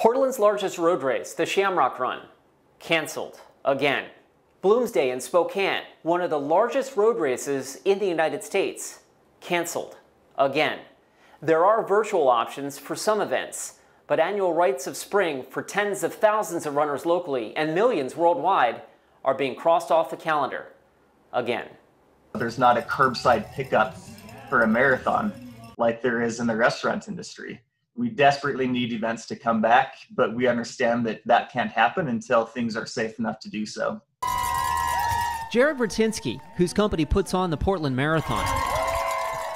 Portland's largest road race, the Shamrock Run, canceled again. Bloomsday in Spokane, one of the largest road races in the United States, canceled again. There are virtual options for some events, but annual rites of spring for tens of thousands of runners locally and millions worldwide are being crossed off the calendar again. There's not a curbside pickup for a marathon like there is in the restaurant industry. We desperately need events to come back, but we understand that that can't happen until things are safe enough to do so. Jared Vertinsky, whose company puts on the Portland Marathon,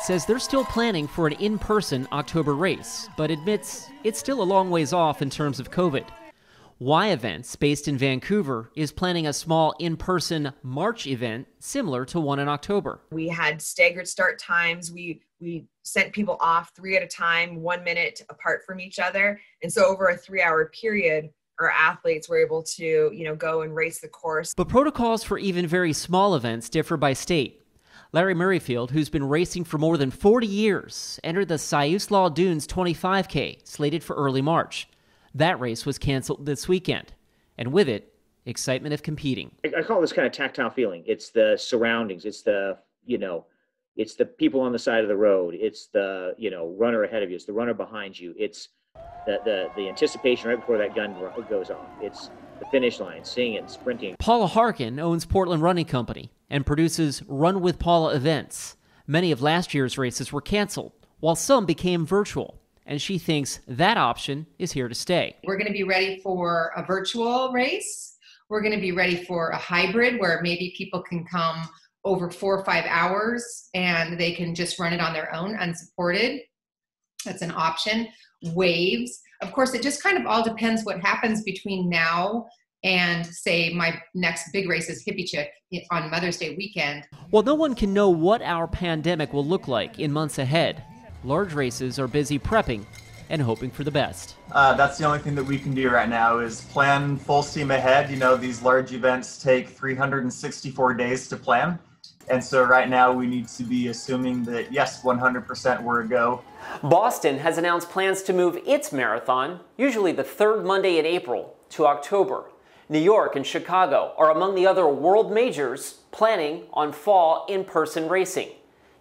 says they're still planning for an in-person October race, but admits it's still a long ways off in terms of COVID. Y Events, based in Vancouver, is planning a small in-person March event similar to one in October. We had staggered start times. We sent people off 3 at a time, 1 minute apart from each other. And so over a 3-hour period, our athletes were able to, go and race the course. But protocols for even very small events differ by state. Larry Murrayfield, who's been racing for more than 40 years, entered the Siuslaw Dunes 25K, slated for early March. That race was canceled this weekend, and with it, excitement of competing. I call this kind of tactile feeling. It's the surroundings. It's the, it's the people on the side of the road. It's the, runner ahead of you. It's the runner behind you. It's the anticipation right before that gun goes off. It's the finish line, seeing it and sprinting. Paula Harkin owns Portland Running Company and produces Run with Paula events. Many of last year's races were canceled, while some became virtual. And she thinks that option is here to stay. We're going to be ready for a virtual race. We're going to be ready for a hybrid where maybe people can come over 4 or 5 hours and they can just run it on their own, unsupported. That's an option. Waves. Of course, it just kind of all depends what happens between now and, say, my next big race is Hippie Chick on Mother's Day weekend. While no one can know what our pandemic will look like in months ahead, large races are busy prepping and hoping for the best. That's the only thing that we can do right now is plan full steam ahead. These large events take 364 days to plan. And so right now we need to be assuming that, yes, 100% we're a go. Boston has announced plans to move its marathon, usually the third Monday in April, to October. New York and Chicago are among the other world majors planning on fall in-person racing.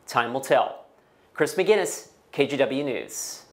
Time will tell. Chris McGinnis, KGW News.